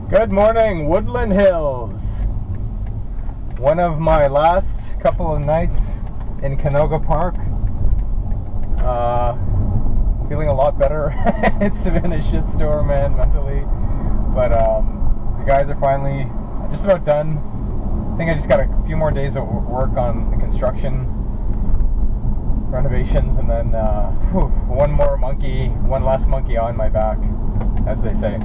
Good morning, Woodland Hills. One of my last couple of nights in Canoga Park. Feeling a lot better. It's been a shitstorm, man, mentally. But the guys are finally just about done. I think I just got a few more days of work on the construction renovations, and then one less monkey on my back, as they say.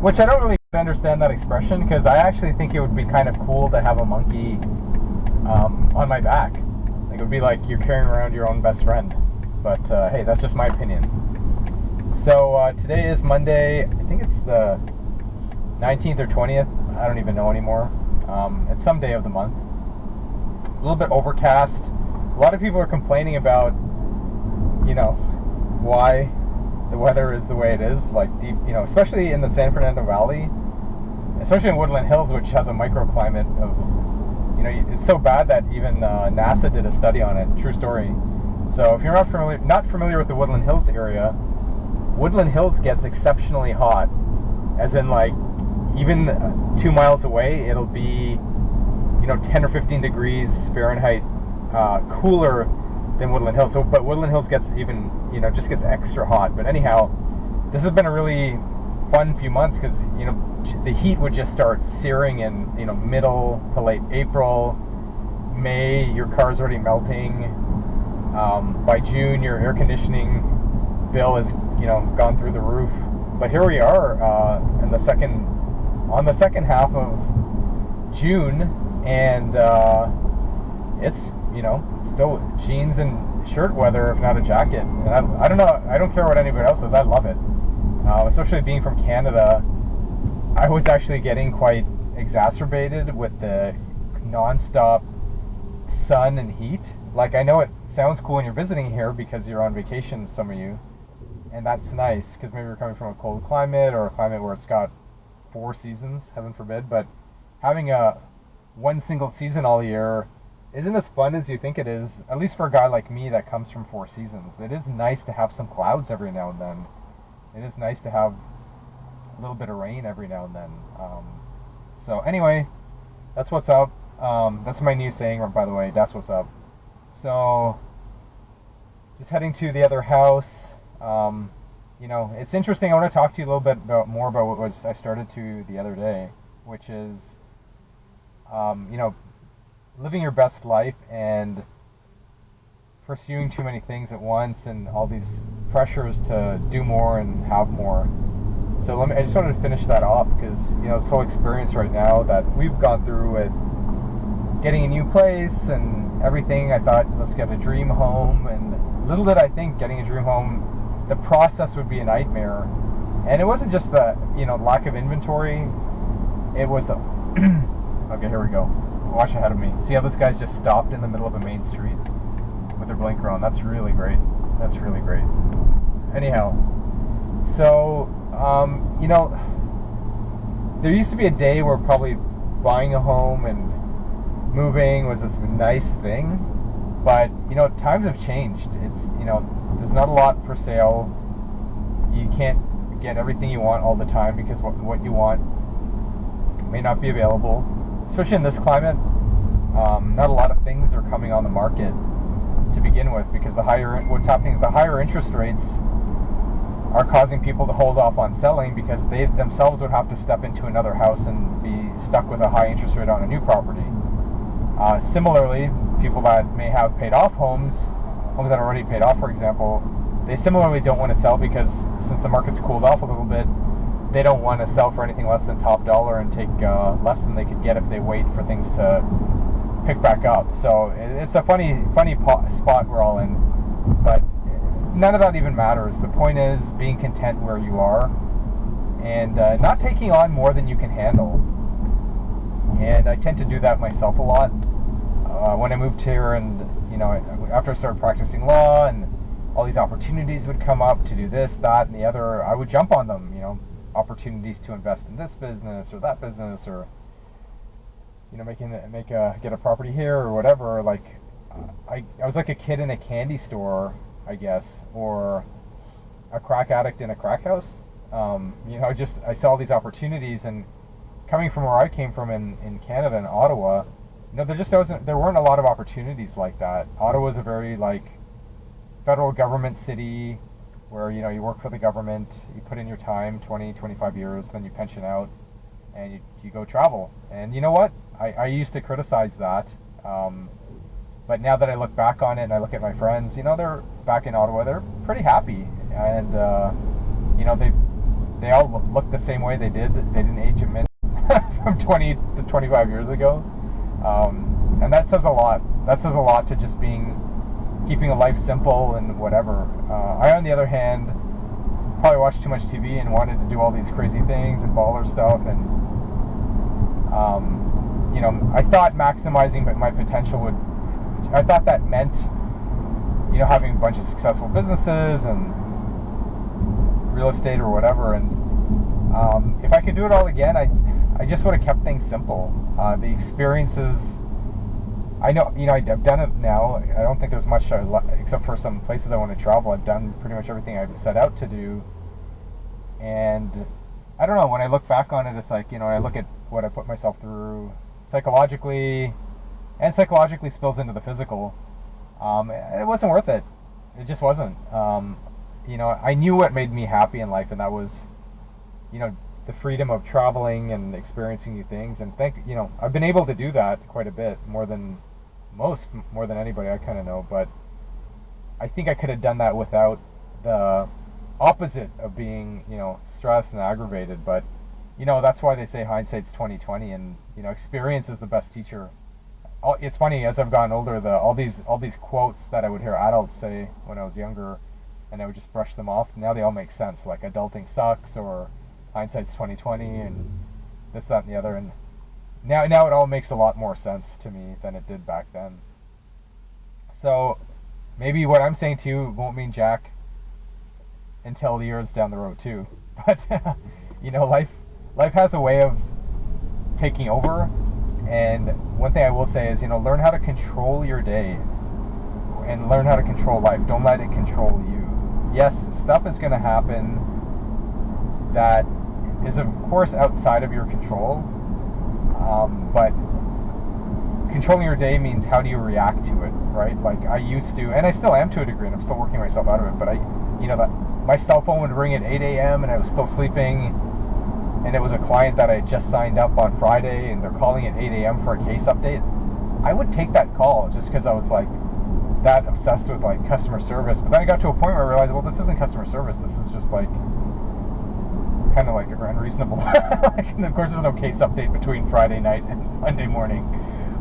Which I don't really understand that expression, because I actually think it would be kind of cool to have a monkey on my back. Like, it would be like you're carrying around your own best friend. But hey, that's just my opinion. So today is Monday. I think it's the 19th or 20th. I don't even know anymore. It's some day of the month. A little bit overcast. A lot of people are complaining about, why the weather is the way it is, like deep, especially in the San Fernando Valley, especially in Woodland Hills, which has a microclimate of, it's so bad that even NASA did a study on it. True story. So if you're not familiar with the Woodland Hills area, Woodland Hills gets exceptionally hot, as in, like, even 2 miles away, it'll be, 10 or 15 degrees Fahrenheit cooler than Woodland Hills. So, but Woodland Hills gets even, just gets extra hot. But anyhow, this has been a really fun few months, because, the heat would just start searing in, middle to late April, May, your car's already melting. By June, your air conditioning bill has, gone through the roof. But here we are on the second half of June, and it's, still jeans and shirt weather, if not a jacket. And I don't know. I don't care what anybody else says. I love it. Especially being from Canada, I was actually getting quite exacerbated with the non-stop sun and heat. Like, I know it sounds cool when you're visiting here because you're on vacation, some of you, and that's nice because maybe you're coming from a cold climate or a climate where it's got 4 seasons, heaven forbid. But having one single season all year isn't as fun as you think it is, at least for a guy like me that comes from 4 seasons. It is nice to have some clouds every now and then. It is nice to have a little bit of rain every now and then. So anyway, that's what's up. That's my new saying, by the way. That's what's up. So, just heading to the other house. It's interesting. I want to talk to you a little bit more about what I started to the other day, which is, living your best life and pursuing too many things at once, and all these pressures to do more and have more. So I just wanted to finish that off, because this whole experience right now that we've gone through with getting a new place and everything. I thought, let's get a dream home, and little did I think getting a dream home, the process would be a nightmare. And it wasn't just the lack of inventory. It was okay, here we go. Watch ahead of me. See how this guy's just stopped in the middle of a main street with their blinker on? That's really great. That's really great. Anyhow, so there used to be a day where probably buying a home and moving was this nice thing, but times have changed. It's there's not a lot for sale. You can't get everything you want all the time, because what you want may not be available, especially in this climate. Not a lot of things are coming on the market to begin with, because what's happening is the higher interest rates are causing people to hold off on selling, because they themselves would have to step into another house and be stuck with a high interest rate on a new property. Similarly, people that may have paid off homes that are already paid off, for example, they similarly don't want to sell, because since the market's cooled off a little bit, they don't want to sell for anything less than top dollar and take less than they could get if they wait for things to pick back up. So it's a funny spot we're all in, but none of that even matters. The point is being content where you are, and not taking on more than you can handle. And I tend to do that myself a lot. When I moved here, and after I started practicing law, and all these opportunities would come up to do this, that, and the other, I would jump on them. Opportunities to invest in this business or that business, or get a property here or whatever. Like, I was like a kid in a candy store, I guess, or a crack addict in a crack house. I saw all these opportunities, and coming from where I came from in Canada, in Ottawa, there weren't a lot of opportunities like that. Ottawa's a very like federal government city where you work for the government, you put in your time, 20, 25 years, then you pension out, and you go travel. And you know what? I used to criticize that, but now that I look back on it and I look at my friends, they're back in Ottawa, they're pretty happy, and they all look the same way they did. They didn't age a minute from 20 to 25 years ago. And that says a lot. That says a lot to just keeping a life simple and whatever. I, on the other hand, probably watched too much TV and wanted to do all these crazy things and baller stuff. And, I thought maximizing my potential I thought that meant, having a bunch of successful businesses and real estate or whatever. And if I could do it all again, I just would have kept things simple. The experiences, I know, I've done it now. I don't think there's much except for some places I want to travel. I've done pretty much everything I've set out to do. And I don't know, when I look back on it, it's like, I look at what I put myself through psychologically, and psychologically spills into the physical. It wasn't worth it. It just wasn't. I knew what made me happy in life, and that was, the freedom of traveling and experiencing new things. And I've been able to do that quite a bit, more than anybody I kind of know. But I think I could have done that without the opposite of being, stressed and aggravated. But that's why they say hindsight's 20/20, and experience is the best teacher. It's funny, as I've gotten older, all these quotes that I would hear adults say when I was younger, and I would just brush them off. Now they all make sense, like adulting sucks, or hindsight's 20/20, and this, that, and the other. And now it all makes a lot more sense to me than it did back then. So maybe what I'm saying to you won't mean jack until years down the road too. But life has a way of taking over. And one thing I will say is, learn how to control your day and learn how to control life. Don't let it control you. Yes, stuff is going to happen that is, of course, outside of your control. But controlling your day means, how do you react to it, right? Like I used to, and I still am to a degree, and I'm still working myself out of it. But my cell phone would ring at 8 a.m. and I was still sleeping. And it was a client that I had just signed up on Friday, and they're calling at 8 a.m. for a case update. I would take that call just because I was like that obsessed with like customer service. But then I got to a point where I realized, well, this isn't customer service. This is just like kind of like unreasonable. And of course, there's no case update between Friday night and Monday morning.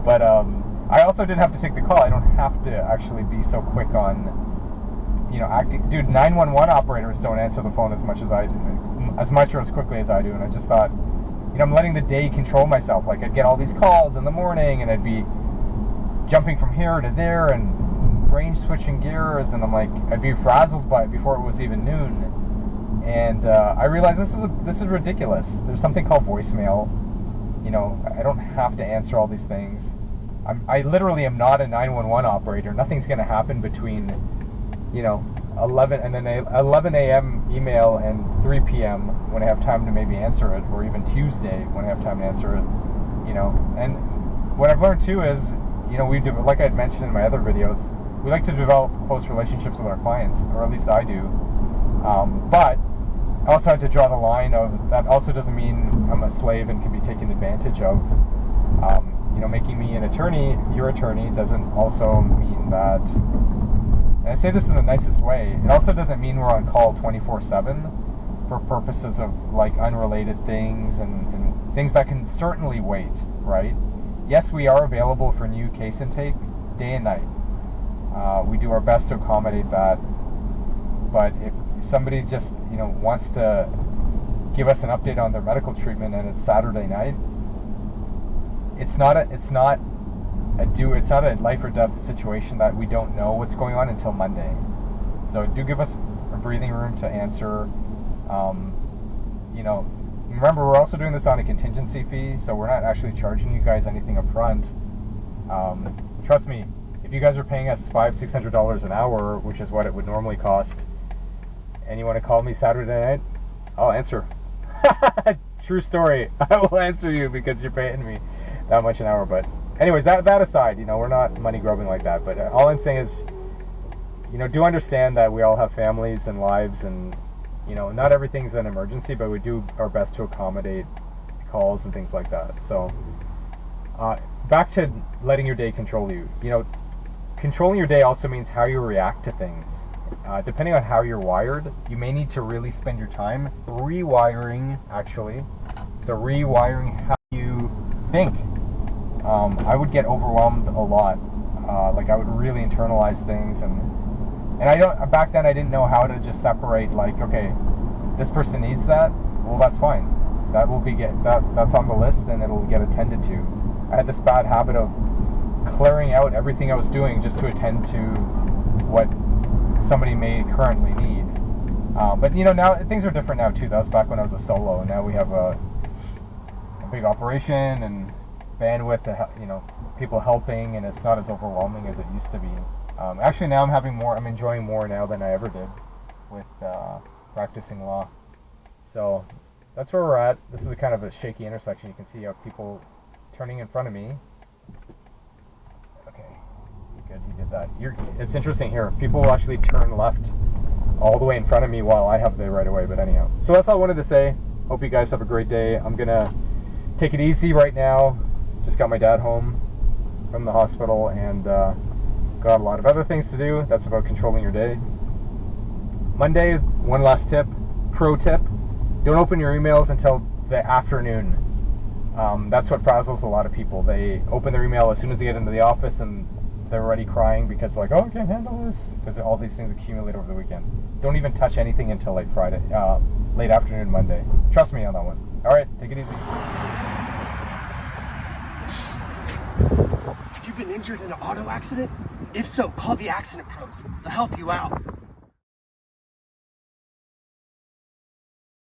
But I also didn't have to take the call. I don't have to actually be so quick on, acting. Dude, 911 operators don't answer the phone as much as I do. As much or as quickly as I do. And I just thought, I'm letting the day control myself. Like I'd get all these calls in the morning, and I'd be jumping from here to there and range switching gears, and I'm like, I'd be frazzled by it before it was even noon. And I realized this is ridiculous. There's something called voicemail. I don't have to answer all these things. I literally am not a 911 operator. Nothing's going to happen between 11 a.m. email and 3 p.m. when I have time to maybe answer it, or even Tuesday when I have time to answer it. And what I've learned too is, we do, like I had mentioned in my other videos, we like to develop close relationships with our clients, or at least I do. But I also had to draw the line of that. Also doesn't mean I'm a slave and can be taken advantage of. Making me an attorney, your attorney, doesn't also mean that. And I say this in the nicest way. It also doesn't mean we're on call 24/7 for purposes of like unrelated things and things that can certainly wait, right? Yes, we are available for new case intake day and night. We do our best to accommodate that. But if somebody just wants to give us an update on their medical treatment and it's Saturday night, it's not a life or death situation that we don't know what's going on until Monday. So do give us a breathing room to answer. Remember, we're also doing this on a contingency fee, so we're not actually charging you guys anything up front. Trust me, if you guys are paying us $500-600 an hour, which is what it would normally cost, and you want to call me Saturday night, I'll answer. true story. I will answer you because you're paying me that much an hour. But anyways, that aside, you know, we're not money grubbing like that. But all I'm saying is, you know, do understand that we all have families and lives, and you know, not everything's an emergency, but we do our best to accommodate calls and things like that. So back to letting your day control you. You know, controlling your day also means how you react to things. Depending on how you're wired, you may need to really spend your time rewiring, actually. So rewiring how you think. I would get overwhelmed a lot. Like I would really internalize things, and back then I didn't know how to just separate, like, okay, this person needs that, well, that's fine. That will that's on the list and it'll get attended to. I had this bad habit of clearing out everything I was doing just to attend to what somebody may currently need. But you know, now things are different now too. That was back when I was a solo, and now we have a big operation and bandwidth to, you know, people helping, and it's not as overwhelming as it used to be. Actually, now I'm enjoying more now than I ever did with practicing law. So that's where we're at. This is a kind of a shaky intersection. You can see people turning in front of me. Okay, good, you did that. It's interesting here. People will actually turn left all the way in front of me while I have the right of way. But anyhow, so that's all I wanted to say. Hope you guys have a great day. I'm gonna take it easy right now. Just got my dad home from the hospital, and got a lot of other things to do. That's about controlling your day. Monday, one last tip, pro tip: don't open your emails until the afternoon. That's what frazzles a lot of people. They open their email as soon as they get into the office, and they're already crying because they're like, oh, I can't handle this, because all these things accumulate over the weekend. Don't even touch anything until late afternoon Monday. Trust me on that one. All right, take it easy. Have you been injured in an auto accident? If so, call the accident pros. They'll help you out.